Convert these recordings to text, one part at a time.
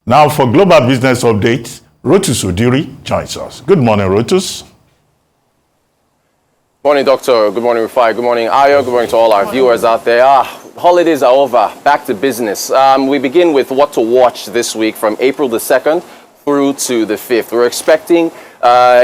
Now for Global Business Updates, Rotus Oddiri joins us. Good morning, Rotus. Morning, Doctor. Good morning, Rufai. Good morning, Ayo. Good morning to all our viewers out there. Holidays are over. Back to business. We begin with what to watch this week from April the 2nd through to the 5th. We're expecting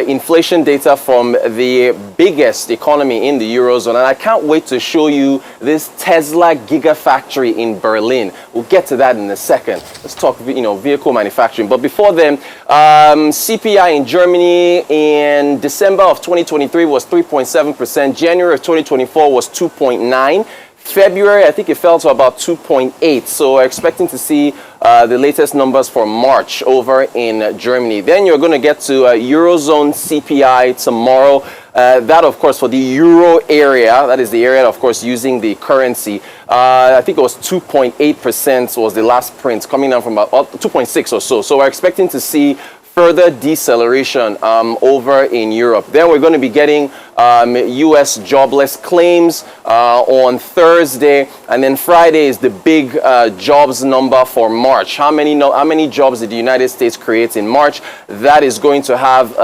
inflation data from the biggest economy in the Eurozone. And I can't wait to show you this Tesla gigafactory in Berlin. We'll get to that in a second. Let's talk, vehicle manufacturing. But before then, CPI in Germany in December of 2023 was 3.7%. January of 2024 was 2.9%. February, I think it fell to about 2.8. So we're expecting to see the latest numbers for March over in Germany. Then you're going to get to Eurozone CPI tomorrow. That, of course, for the Euro area, that is the area, of course, using the currency. I think it was 2.8% was the last print, coming down from about 2.6 or so. So we're expecting to see further deceleration over in Europe. Then we're going to be getting U.S. jobless claims on Thursday, and then Friday is the big jobs number for March. How many jobs did the United States create in March? That is going to have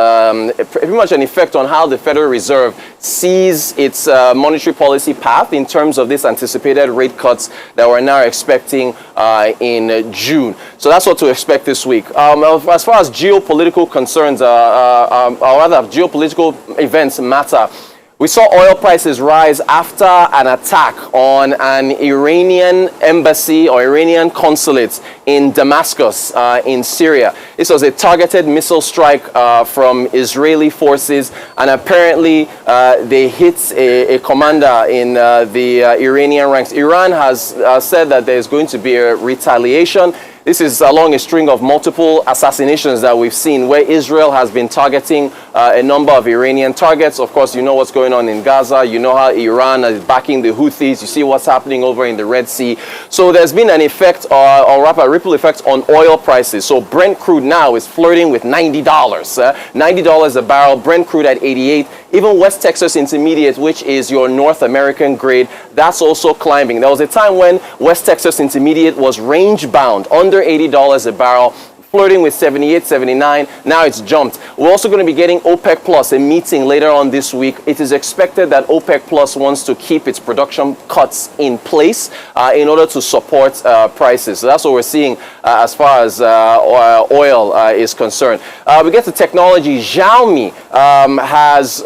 pretty much an effect on how the Federal Reserve sees its monetary policy path in terms of this anticipated rate cuts that we're now expecting in June. So that's what to expect this week. As far as geopolitical concerns, or rather geopolitical events matter, we saw oil prices rise after an attack on an Iranian embassy or Iranian consulate in Damascus in Syria. This was a targeted missile strike from Israeli forces, and apparently they hit a commander in the Iranian ranks. Iran has said that there's going to be a retaliation. This is along a string of multiple assassinations that we've seen where Israel has been targeting a number of Iranian targets. Of course, you know what's going on in Gaza. You know how Iran is backing the Houthis. You see what's happening over in the Red Sea. So there's been an effect, or rather a ripple effect on oil prices. So Brent crude now is flirting with $90. $90 a barrel, Brent crude at 88. Even West Texas Intermediate, which is your North American grade, that's also climbing. There was a time when West Texas Intermediate was range bound, under $80 a barrel, flirting with 78, 79. Now it's jumped. We're also going to be getting OPEC Plus, a meeting later on this week. It is expected that OPEC Plus wants to keep its production cuts in place in order to support prices. So that's what we're seeing as far as oil is concerned. We get to technology. Xiaomi has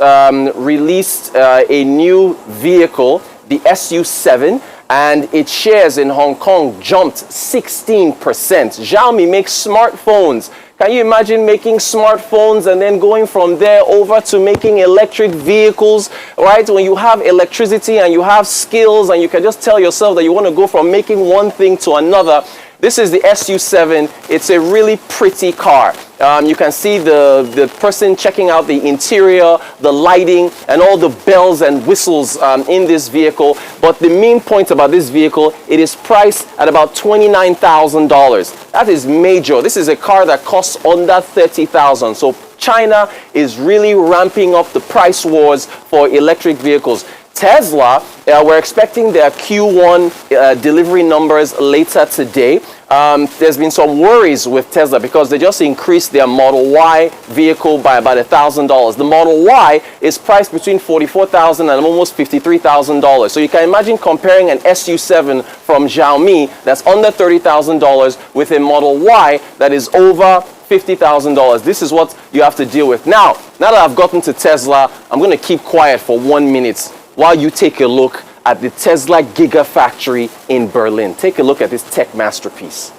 released a new vehicle, the SU7. And its shares in Hong Kong jumped 16%. Xiaomi makes smartphones. Can you imagine making smartphones and then going from there over to making electric vehicles, right? When you have electricity and you have skills and you can just tell yourself that you want to go from making one thing to another. This is the SU7. It's a really pretty car. You can see the person checking out the interior, the lighting, and all the bells and whistles in this vehicle. But the main point about this vehicle, it is priced at about $29,000. That is major. This is a car that costs under $30,000. So China is really ramping up the price wars for electric vehicles. Tesla, we're expecting their Q1 delivery numbers later today. There's been some worries with Tesla because they just increased their Model Y vehicle by about $1,000. The Model Y is priced between $44,000 and almost $53,000. So you can imagine comparing an SU7 from Xiaomi that's under $30,000 with a Model Y that is over $50,000. This is what you have to deal with. Now that I've gotten to Tesla, I'm going to keep quiet for 1 minute while you take a look at the Tesla Gigafactory in Berlin. Take a look at this tech masterpiece.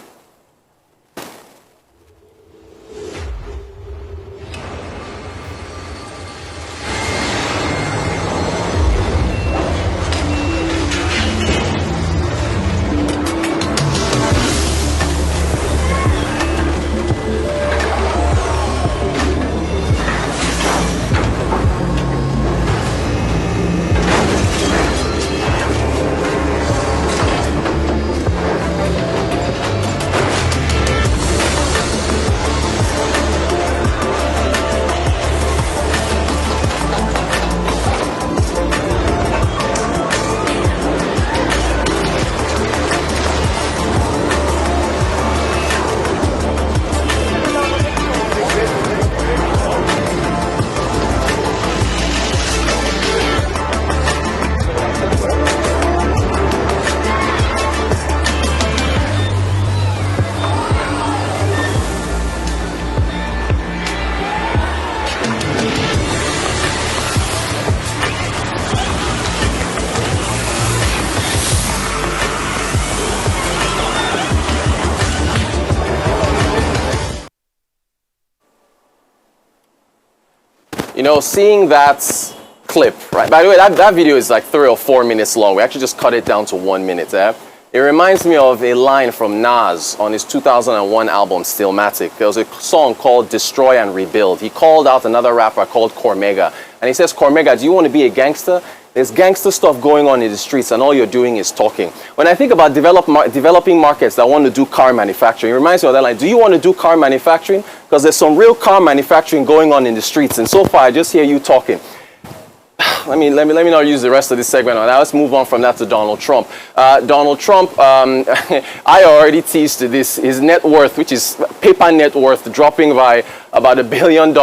You know, seeing that clip, right? By the way, that video is like 3 or 4 minutes long. We actually just cut it down to 1 minute. It reminds me of a line from Nas on his 2001 album, Stillmatic. There was a song called Destroy and Rebuild. He called out another rapper called Cormega. And he says, Cormega, do you want to be a gangster? There's gangster stuff going on in the streets and all you're doing is talking. When I think about developing markets that want to do car manufacturing, it reminds me of that line, do you want to do car manufacturing? Because there's some real car manufacturing going on in the streets. And so far, I just hear you talking. Let me not use the rest of this segment on that. Let's move on from that to Donald Trump. Donald Trump, I already teased this, his net worth, which is paper net worth, dropping by about $1 billion.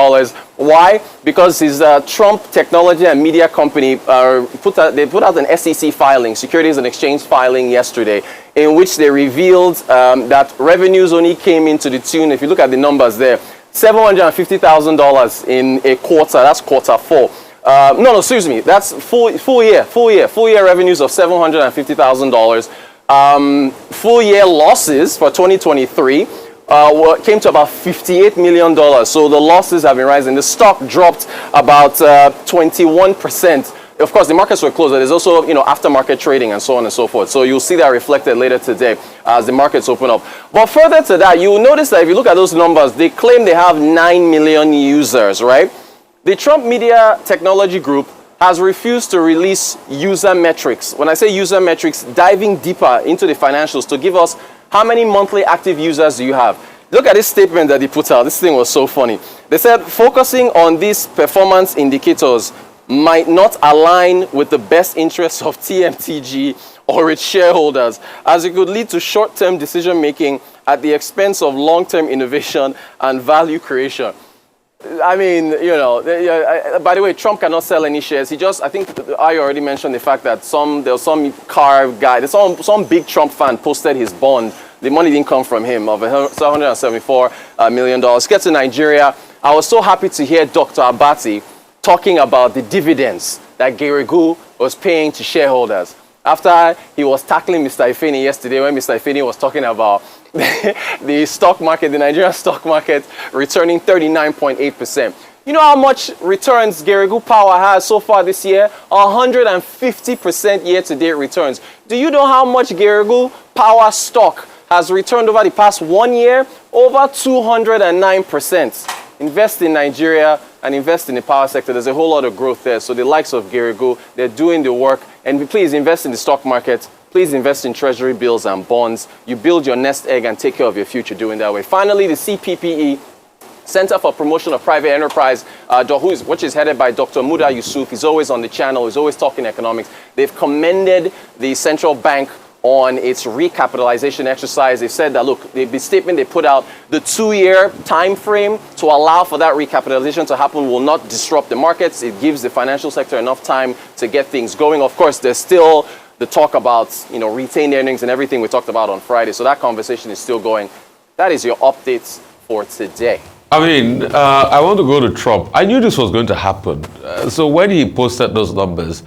Why? Because his Trump technology and media company put out an SEC filing, Securities and Exchange filing yesterday, in which they revealed that revenues only came into the tune, if you look at the numbers there, $750,000 in a quarter. That's quarter 4. No, excuse me. That's full year revenues of $750,000. Full year losses for 2023 came to about $58 million. So the losses have been rising. The stock dropped about 21%. Of course, the markets were closed, but there's also, aftermarket trading and so on and so forth. So you'll see that reflected later today as the markets open up. But further to that, you'll notice that if you look at those numbers, they claim they have 9 million users, right? The Trump Media Technology Group has refused to release user metrics. When I say user metrics, diving deeper into the financials to give us how many monthly active users do you have. Look at this statement that they put out. This thing was so funny. They said, focusing on these performance indicators might not align with the best interests of TMTG or its shareholders, as it could lead to short-term decision-making at the expense of long-term innovation and value creation. I mean, by the way, Trump cannot sell any shares. I think I already mentioned the fact that there was some car guy, some big Trump fan posted his bond. The money didn't come from him, of $174 million. Get to Nigeria. I was so happy to hear Dr. Abati talking about the dividends that Geregu was paying to shareholders. After he was tackling Mr. Ifeni yesterday, when Mr. Ifeni was talking about the stock market, the Nigerian stock market returning 39.8%. You know how much returns Geregu Power has so far this year? 150% year-to-date returns. Do you know how much Geregu Power stock has returned over the past 1 year? Over 209%. Invest in Nigeria and invest in the power sector. There's a whole lot of growth there. So the likes of Geregu, they're doing the work. And please invest in the stock market. Please invest in treasury bills and bonds. You build your nest egg and take care of your future doing that way. Finally, the CPPE, Center for Promotion of Private Enterprise, which is headed by Dr. Muda Yusuf. He's always on the channel. He's always talking economics. They've commended the central bank on its recapitalization exercise. They've said that, look, the statement they put out, the 2-year time frame to allow for that recapitalization to happen will not disrupt the markets. It gives the financial sector enough time to get things going. Of course, there's still the talk about, retained earnings and everything we talked about on Friday. So that conversation is still going. That is your updates for today. I mean, I want to go to Trump. I knew this was going to happen. So when he posted those numbers,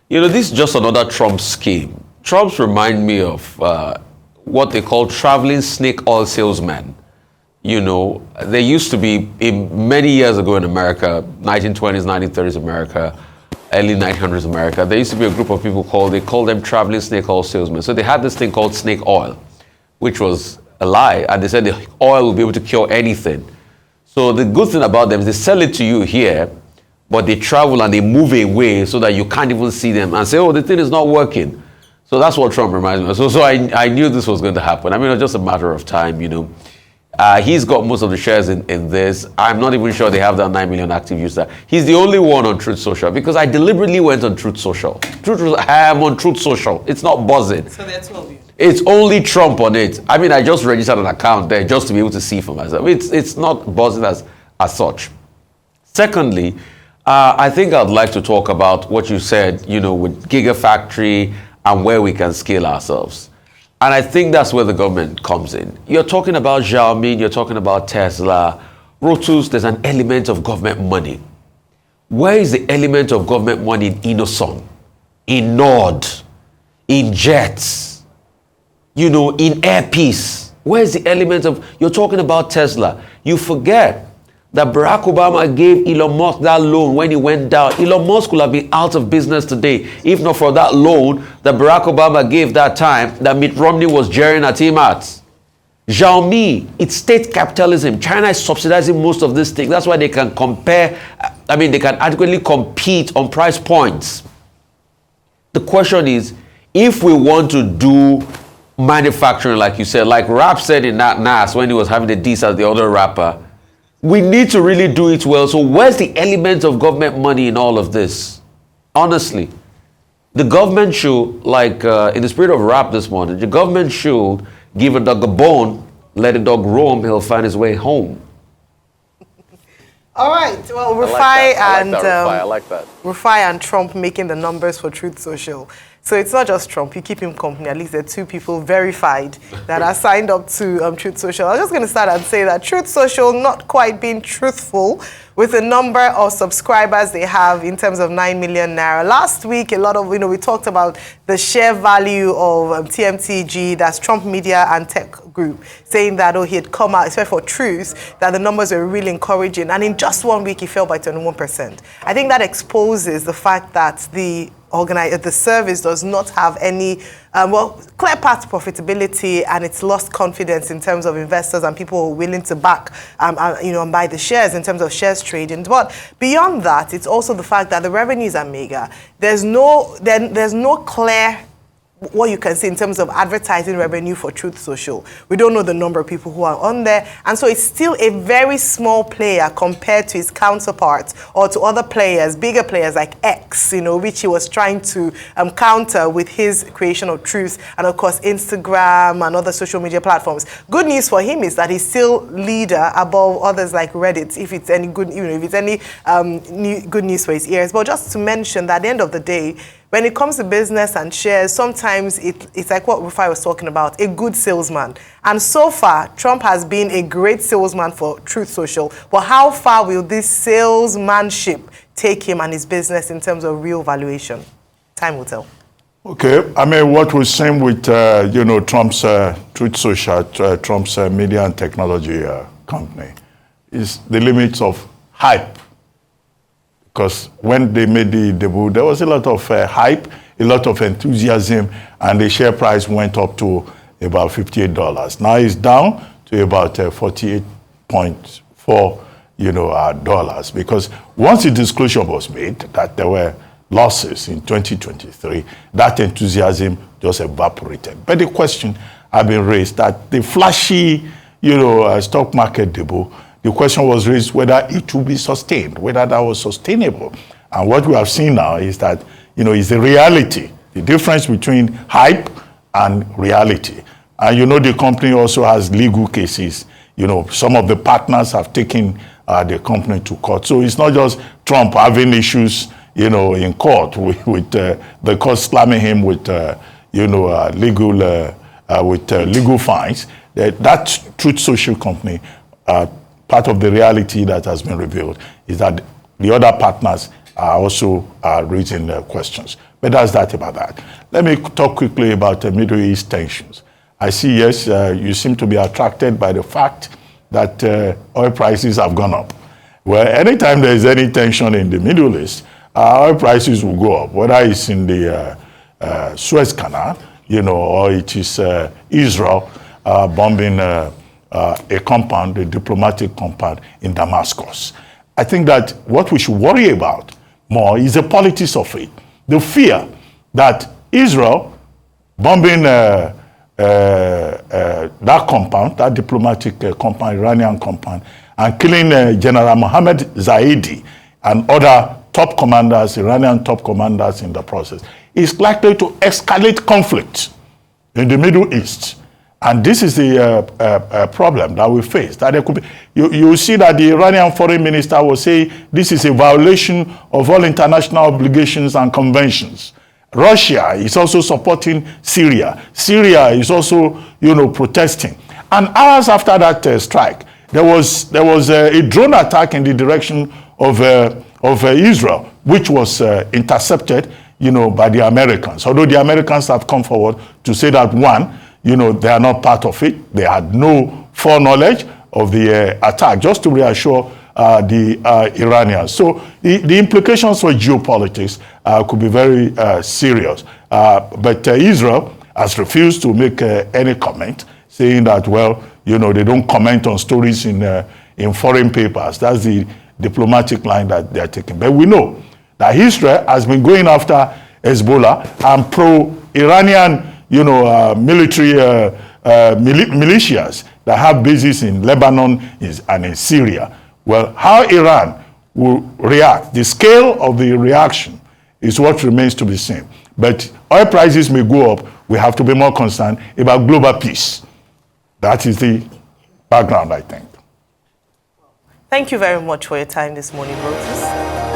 this is just another Trump scheme. Trumps remind me of what they call traveling snake oil salesmen. They used to be, many years ago in America, 1920s, 1930s America, early 1900s America, there used to be a group of people they called them traveling snake oil salesmen. So they had this thing called snake oil, which was a lie. And they said the oil will be able to cure anything. So the good thing about them is they sell it to you here, but they travel and they move away so that you can't even see them and say, oh, the thing is not working. So that's what Trump reminds me of. So I knew this was going to happen. I mean, it was just a matter of time, He's got most of the shares in this. I'm not even sure they have that 9 million active users. He's the only one on Truth Social because I deliberately went on Truth Social. I am on Truth Social. It's not buzzing. So that's 12 years. It's only Trump on it. I mean, I just registered an account there just to be able to see for myself. It's not buzzing as such. Secondly, I think I'd like to talk about what you said, with Gigafactory and where we can scale ourselves. And I think that's where the government comes in. You're talking about Xiaomi, you're talking about Tesla. Rotus, there's an element of government money. Where is the element of government money in Innoson, in Nord, in Jets, in Air Peace? Where is the element of, you're talking about Tesla. You forget that Barack Obama gave Elon Musk that loan when he went down. Elon Musk could have been out of business today if not for that loan that Barack Obama gave that time that Mitt Romney was jeering at him at. Xiaomi, it's state capitalism. China is subsidizing most of these things. That's why they can they can adequately compete on price points. The question is, if we want to do manufacturing, like you said, like Rap said in that NAS when he was having the diss as the other rapper, we need to really do it well. So where's the element of government money in all of this? Honestly, the government should, like in the spirit of Rap this morning, the government should give a dog a bone, let a dog roam, he'll find his way home. All right. Well, I like that. Rufai and Trump making the numbers for Truth Social. So it's not just Trump. You keep him company. At least there are 2 people verified that are signed up to Truth Social. I was just going to start and say that Truth Social not quite being truthful with the number of subscribers they have in terms of 9 million naira. Last week, a lot of, we talked about the share value of TMTG, that's Trump Media and Tech Group, saying that, he had come out, especially for Truth, that the numbers were really encouraging. And in just 1 week, he fell by 21%. I think that exposes the fact that the service does not have any clear path to profitability, and it's lost confidence in terms of investors and people who are willing to back and buy the shares in terms of shares trading. But beyond that, it's also the fact that the revenues are mega. There's no clear what you can see in terms of advertising revenue for Truth Social. We don't know the number of people who are on there. And so it's still a very small player compared to his counterparts or to other players, bigger players like X, which he was trying to counter with his creation of Truth, and of course Instagram and other social media platforms. Good news for him is that he's still leader above others like Reddit, if it's any good, if it's any good news for his ears. But just to mention that at the end of the day, when it comes to business and shares, sometimes it's like what Rufai was talking about, a good salesman. And so far, Trump has been a great salesman for Truth Social. But how far will this salesmanship take him and his business in terms of real valuation? Time will tell. Okay, what we're saying with, Trump's Truth Social, Trump's media and technology company, is the limits of hype. Because when they made the debut, there was a lot of hype, a lot of enthusiasm, and the share price went up to about $58. Now it's down to about 48.4, dollars. Because once the disclosure was made that there were losses in 2023, that enthusiasm just evaporated. But the question has been raised that the flashy, stock market debut, the question was raised whether it will be sustained, whether that was sustainable. And what we have seen now is that, is the reality, the difference between hype and reality. And the company also has legal cases. Some of the partners have taken the company to court. So it's not just Trump having issues, in court with the court slamming him with, legal fines. That Truth Social company, part of the reality that has been revealed is that the other partners are also raising questions. But that's that about that. Let me talk quickly about the Middle East tensions. I see, yes, you seem to be attracted by the fact that oil prices have gone up. Well, anytime there is any tension in the Middle East, oil prices will go up, whether it's in the Suez Canal, or it is Israel bombing a compound, a diplomatic compound in Damascus. I think that what we should worry about more is the politics of it. The fear that Israel bombing that compound, that diplomatic compound, Iranian compound, and killing General Mohammed Zaidi and other top commanders, Iranian top commanders in the process, is likely to escalate conflict in the Middle East. And this is the problem that we face. That there could be, you see that the Iranian foreign minister will say this is a violation of all international obligations and conventions. Russia is also supporting Syria. Syria is also, protesting. And hours after that strike, there was a drone attack in the direction of Israel, which was intercepted, by the Americans. Although the Americans have come forward to say that one, they are not part of it. They had no foreknowledge of the attack. Just to reassure the Iranians. So the implications for geopolitics could be very serious. But Israel has refused to make any comment, saying that, well, you know, they don't comment on stories in foreign papers. That's the diplomatic line that they're taking. But we know that Israel has been going after Hezbollah and pro-Iranian, you know, military militias that have bases in Lebanon and in Syria. Well, how Iran will react, the scale of the reaction is what remains to be seen. But oil prices may go up. We have to be more concerned about global peace. That is the background, I think. Thank you very much for your time this morning, Rotus.